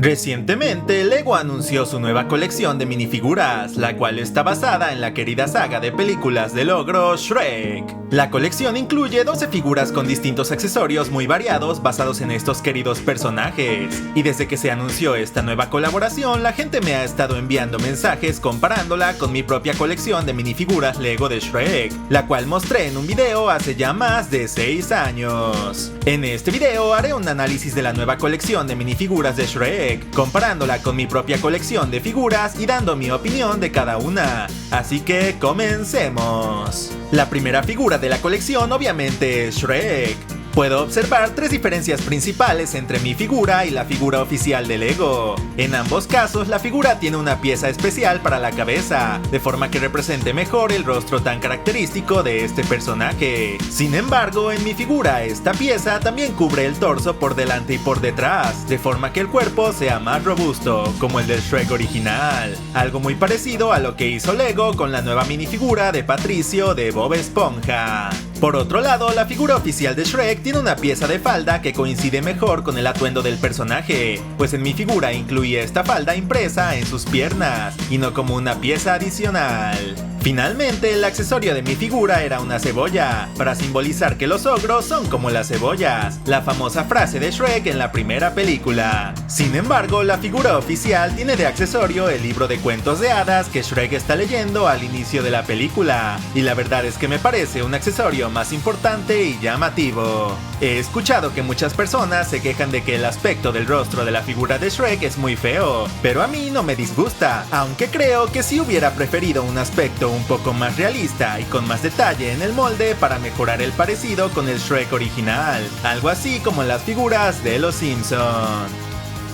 Recientemente, LEGO anunció su nueva colección de minifiguras, la cual está basada en la querida saga de películas del ogro Shrek. La colección incluye 12 figuras con distintos accesorios muy variados basados en estos queridos personajes. Y desde que se anunció esta nueva colaboración, la gente me ha estado enviando mensajes comparándola con mi propia colección de minifiguras LEGO de Shrek, la cual mostré en un video hace ya más de 6 años. En este video haré un análisis de la nueva colección de minifiguras de Shrek, comparándola con mi propia colección de figuras y dando mi opinión de cada una. Así que comencemos. La primera figura de la colección obviamente es Shrek. Puedo observar 3 diferencias principales entre mi figura y la figura oficial de LEGO. En ambos casos, la figura tiene una pieza especial para la cabeza, de forma que represente mejor el rostro tan característico de este personaje. Sin embargo, en mi figura, esta pieza también cubre el torso por delante y por detrás, de forma que el cuerpo sea más robusto, como el del Shrek original. Algo muy parecido a lo que hizo LEGO con la nueva minifigura de Patricio de Bob Esponja. Por otro lado, la figura oficial de Shrek tiene una pieza de falda que coincide mejor con el atuendo del personaje, pues en mi figura incluía esta falda impresa en sus piernas, y no como una pieza adicional. Finalmente, el accesorio de mi figura era una cebolla, para simbolizar que los ogros son como las cebollas, la famosa frase de Shrek en la primera película. Sin embargo, la figura oficial tiene de accesorio el libro de cuentos de hadas que Shrek está leyendo al inicio de la película, y la verdad es que me parece un accesorio más importante y llamativo. He escuchado que muchas personas se quejan de que el aspecto del rostro de la figura de Shrek es muy feo, pero a mí no me disgusta, aunque creo que sí hubiera preferido un aspecto un poco más realista y con más detalle en el molde para mejorar el parecido con el Shrek original, algo así como las figuras de los Simpson.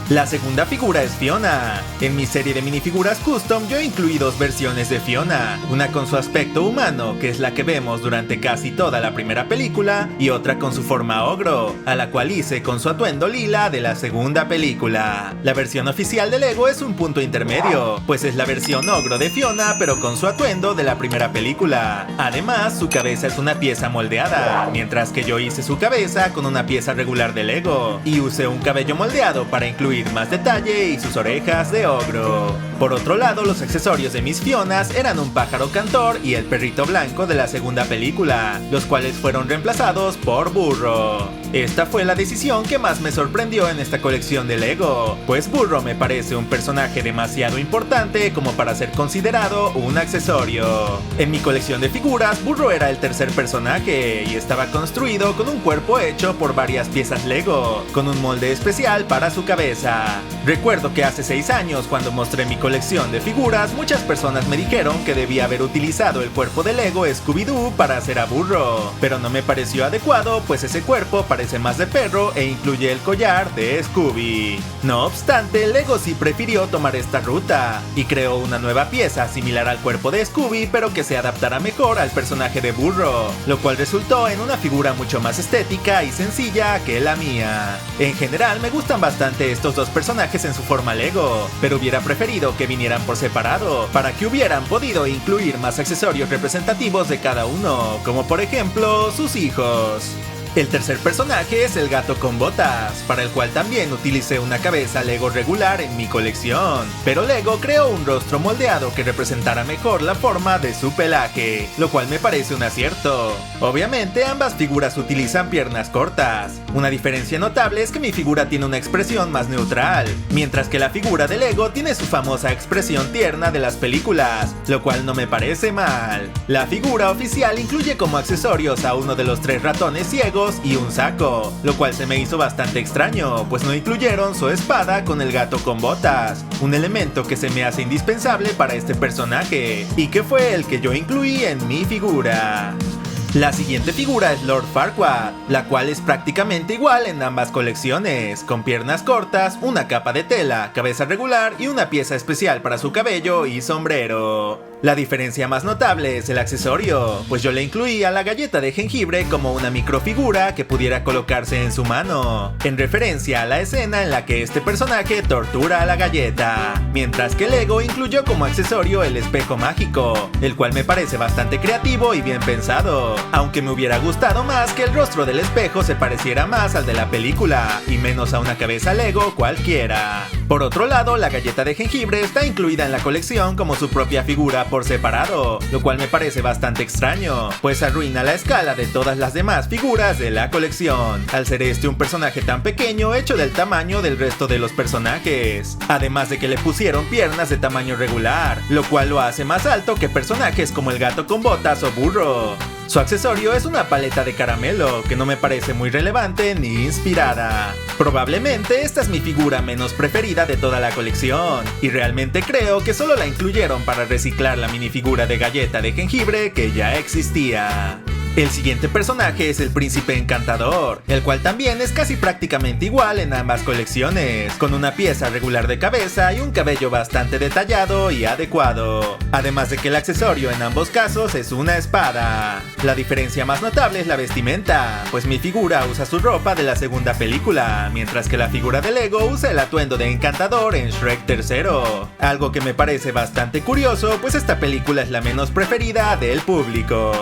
La segunda figura es Fiona. En mi serie de minifiguras custom yo incluí 2 versiones de Fiona, una con su aspecto humano, que es la que vemos durante casi toda la primera película, y otra con su forma ogro, a la cual hice con su atuendo lila de la segunda película. La versión oficial de LEGO es un punto intermedio, pues es la versión ogro de Fiona pero con su atuendo de la primera película. Además, su cabeza es una pieza moldeada, mientras que yo hice su cabeza con una pieza regular de LEGO, y usé un cabello moldeado para incluir más detalle y sus orejas de ogro. Por otro lado, los accesorios de mis Fionas eran un pájaro cantor y el perrito blanco de la segunda película, los cuales fueron reemplazados por Burro. Esta fue la decisión que más me sorprendió en esta colección de LEGO, pues Burro me parece un personaje demasiado importante como para ser considerado un accesorio. En mi colección de figuras, Burro era el tercer personaje y estaba construido con un cuerpo hecho por varias piezas LEGO, con un molde especial para su cabeza. Recuerdo que hace 6 años, cuando mostré mi colección de figuras, muchas personas me dijeron que debía haber utilizado el cuerpo de LEGO Scooby-Doo para hacer a Burro, pero no me pareció adecuado, pues ese cuerpo parece más de perro e incluye el collar de Scooby. No obstante, LEGO sí prefirió tomar esta ruta y creó una nueva pieza similar al cuerpo de Scooby, pero que se adaptara mejor al personaje de Burro, lo cual resultó en una figura mucho más estética y sencilla que la mía. En general me gustan bastante estos 2 personajes en su forma LEGO, pero hubiera preferido que vinieran por separado, para que hubieran podido incluir más accesorios representativos de cada uno, como por ejemplo sus hijos. El tercer personaje es el gato con botas, para el cual también utilicé una cabeza LEGO regular en mi colección, pero LEGO creó un rostro moldeado que representara mejor la forma de su pelaje, lo cual me parece un acierto. Obviamente ambas figuras utilizan piernas cortas. Una diferencia notable es que mi figura tiene una expresión más neutral, mientras que la figura de LEGO tiene su famosa expresión tierna de las películas, lo cual no me parece mal. La figura oficial incluye como accesorios a uno de los 3 ratones ciegos y un saco, lo cual se me hizo bastante extraño, pues no incluyeron su espada con el gato con botas, un elemento que se me hace indispensable para este personaje, y que fue el que yo incluí en mi figura. La siguiente figura es Lord Farquaad, la cual es prácticamente igual en ambas colecciones, con piernas cortas, una capa de tela, cabeza regular y una pieza especial para su cabello y sombrero. La diferencia más notable es el accesorio, pues yo le incluí a la galleta de jengibre como una microfigura que pudiera colocarse en su mano, en referencia a la escena en la que este personaje tortura a la galleta, mientras que LEGO incluyó como accesorio el espejo mágico, el cual me parece bastante creativo y bien pensado, aunque me hubiera gustado más que el rostro del espejo se pareciera más al de la película y menos a una cabeza LEGO cualquiera. Por otro lado, la galleta de jengibre está incluida en la colección como su propia figura por separado, lo cual me parece bastante extraño, pues arruina la escala de todas las demás figuras de la colección, al ser este un personaje tan pequeño hecho del tamaño del resto de los personajes, además de que le pusieron piernas de tamaño regular, lo cual lo hace más alto que personajes como el gato con botas o Burro. Su accesorio es una paleta de caramelo, que no me parece muy relevante ni inspirada. Probablemente esta es mi figura menos preferida de toda la colección, y realmente creo que solo la incluyeron para reciclar la minifigura de galleta de jengibre que ya existía. El siguiente personaje es el Príncipe Encantador, el cual también es casi prácticamente igual en ambas colecciones, con una pieza regular de cabeza y un cabello bastante detallado y adecuado, además de que el accesorio en ambos casos es una espada. La diferencia más notable es la vestimenta, pues mi figura usa su ropa de la segunda película, mientras que la figura de Lego usa el atuendo de Encantador en Shrek 3, algo que me parece bastante curioso, pues esta película es la menos preferida del público.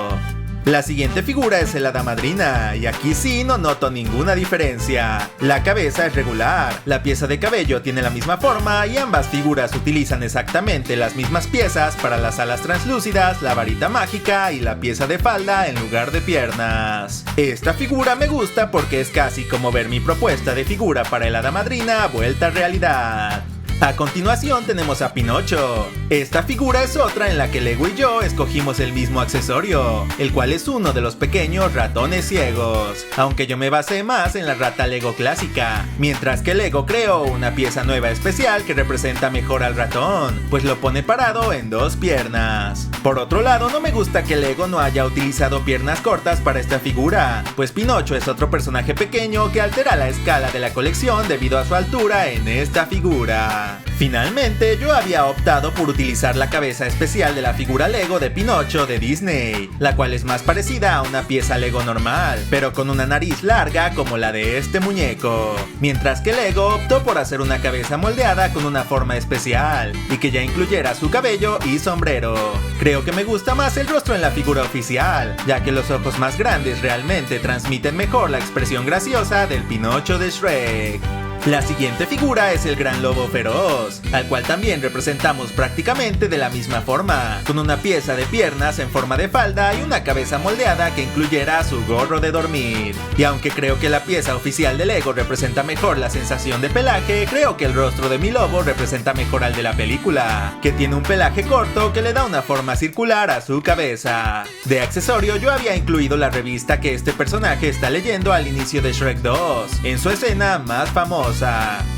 La siguiente figura es el Hada Madrina, y aquí sí no noto ninguna diferencia. La cabeza es regular, la pieza de cabello tiene la misma forma y ambas figuras utilizan exactamente las mismas piezas para las alas translúcidas, la varita mágica y la pieza de falda en lugar de piernas. Esta figura me gusta porque es casi como ver mi propuesta de figura para el Hada Madrina vuelta a realidad. A continuación tenemos a Pinocho. Esta figura es otra en la que Lego y yo escogimos el mismo accesorio, el cual es uno de los pequeños ratones ciegos, aunque yo me basé más en la rata Lego clásica, mientras que Lego creó una pieza nueva especial que representa mejor al ratón, pues lo pone parado en dos piernas. Por otro lado, no me gusta que Lego no haya utilizado piernas cortas para esta figura, pues Pinocho es otro personaje pequeño que altera la escala de la colección debido a su altura en esta figura. Finalmente, yo había optado por utilizar la cabeza especial de la figura Lego de Pinocho de Disney, la cual es más parecida a una pieza Lego normal, pero con una nariz larga como la de este muñeco, mientras que Lego optó por hacer una cabeza moldeada con una forma especial, y que ya incluyera su cabello y sombrero. Creo que me gusta más el rostro en la figura oficial, ya que los ojos más grandes realmente transmiten mejor la expresión graciosa del Pinocho de Shrek. La siguiente figura es el Gran Lobo Feroz, al cual también representamos prácticamente de la misma forma, con una pieza de piernas en forma de falda y una cabeza moldeada que incluyera su gorro de dormir. Y aunque creo que la pieza oficial de Lego representa mejor la sensación de pelaje, creo que el rostro de mi lobo representa mejor al de la película, que tiene un pelaje corto que le da una forma circular a su cabeza. De accesorio, yo había incluido la revista que este personaje está leyendo al inicio de Shrek 2, en su escena más famosa,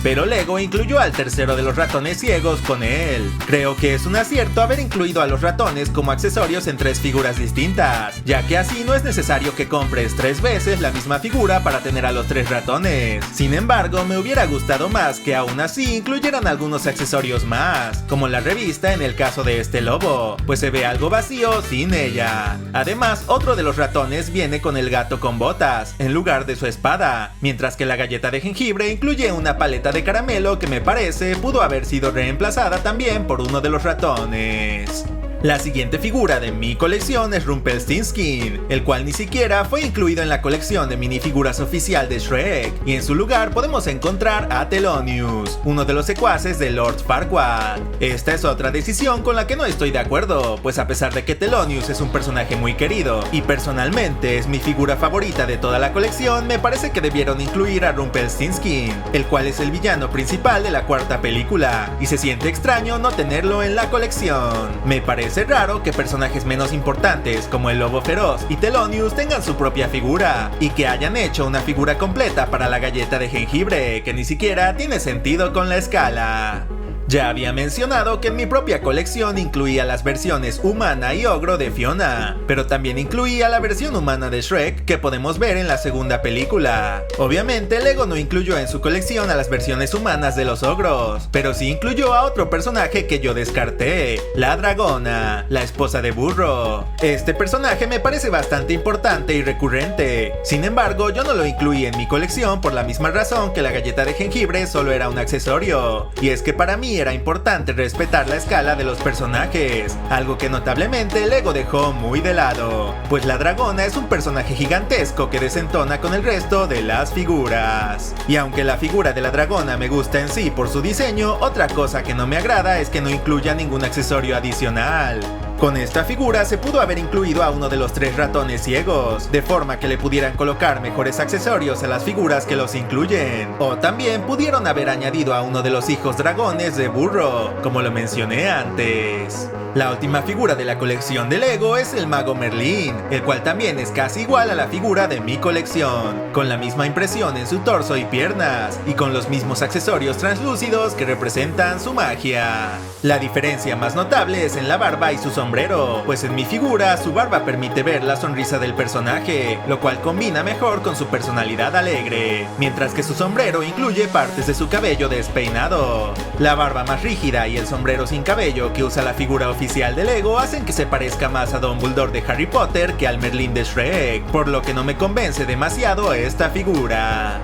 pero Lego incluyó al tercero de los ratones ciegos con él. Creo que es un acierto haber incluido a los ratones como accesorios en tres figuras distintas, ya que así no es necesario que compres 3 veces la misma figura para tener a los 3 ratones. Sin embargo, me hubiera gustado más que aún así incluyeran algunos accesorios más, como la revista en el caso de este lobo, pues se ve algo vacío sin ella. Además, otro de los ratones viene con el gato con botas, en lugar de su espada, mientras que la galleta de jengibre incluye una paleta de caramelo que me parece pudo haber sido reemplazada también por uno de los ratones. La siguiente figura de mi colección es Rumpelstiltskin, el cual ni siquiera fue incluido en la colección de minifiguras oficial de Shrek, y en su lugar podemos encontrar a Thelonious, uno de los secuaces de Lord Farquaad. Esta es otra decisión con la que no estoy de acuerdo, pues a pesar de que Thelonious es un personaje muy querido, y personalmente es mi figura favorita de toda la colección, me parece que debieron incluir a Rumpelstiltskin, el cual es el villano principal de la cuarta película, y se siente extraño no tenerlo en la colección. Me parece raro que personajes menos importantes como el Lobo Feroz y Thelonious tengan su propia figura, y que hayan hecho una figura completa para la galleta de jengibre, que ni siquiera tiene sentido con la escala. Ya había mencionado que en mi propia colección incluía las versiones humana y ogro de Fiona, pero también incluía la versión humana de Shrek que podemos ver en la segunda película. Obviamente Lego no incluyó en su colección a las versiones humanas de los ogros, pero sí incluyó a otro personaje que yo descarté, la dragona, la esposa de Burro. Este personaje me parece bastante importante y recurrente, sin embargo yo no lo incluí en mi colección por la misma razón que la galleta de jengibre solo era un accesorio, y es que para mí mí era importante respetar la escala de los personajes, algo que notablemente Lego dejó muy de lado, pues la dragona es un personaje gigantesco que desentona con el resto de las figuras. Y aunque la figura de la dragona me gusta en sí por su diseño, otra cosa que no me agrada es que no incluya ningún accesorio adicional. Con esta figura se pudo haber incluido a uno de los 3 ratones ciegos, de forma que le pudieran colocar mejores accesorios a las figuras que los incluyen. O también pudieron haber añadido a uno de los hijos dragones de Burro, como lo mencioné antes. La última figura de la colección de Lego es el mago Merlín, el cual también es casi igual a la figura de mi colección, con la misma impresión en su torso y piernas, y con los mismos accesorios translúcidos que representan su magia. La diferencia más notable es en la barba y su sombrero, pues en mi figura su barba permite ver la sonrisa del personaje, lo cual combina mejor con su personalidad alegre, mientras que su sombrero incluye partes de su cabello despeinado. La barba más rígida y el sombrero sin cabello que usa la figura oficial de Lego hacen que se parezca más a Dumbledore de Harry Potter que al Merlín de Shrek, por lo que no me convence demasiado esta figura.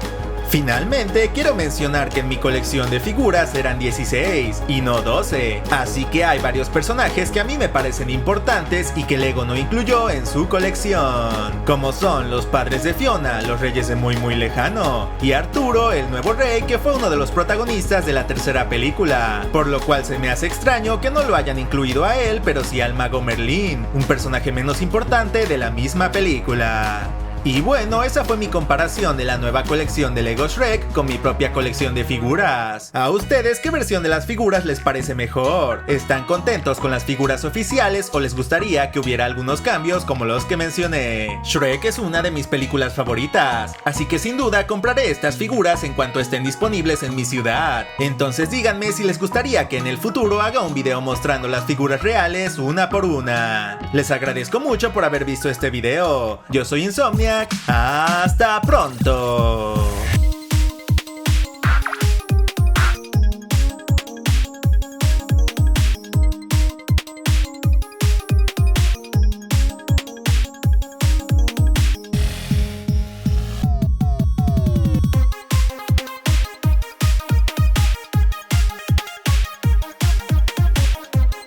Finalmente, quiero mencionar que en mi colección de figuras eran 16 y no 12, así que hay varios personajes que a mí me parecen importantes y que Lego no incluyó en su colección, como son los padres de Fiona, los reyes de Muy Muy Lejano, y Arturo, el nuevo rey, que fue uno de los protagonistas de la tercera película, por lo cual se me hace extraño que no lo hayan incluido a él, pero sí al mago Merlín, un personaje menos importante de la misma película. Y bueno, esa fue mi comparación de la nueva colección de Lego Shrek con mi propia colección de figuras. ¿A ustedes qué versión de las figuras les parece mejor? ¿Están contentos con las figuras oficiales o les gustaría que hubiera algunos cambios como los que mencioné? Shrek es una de mis películas favoritas, así que sin duda compraré estas figuras en cuanto estén disponibles en mi ciudad. Entonces díganme si les gustaría que en el futuro haga un video mostrando las figuras reales una por una. Les agradezco mucho por haber visto este video. Yo soy Insomniac. ¡Hasta pronto!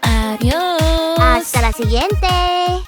Adiós. Hasta la siguiente.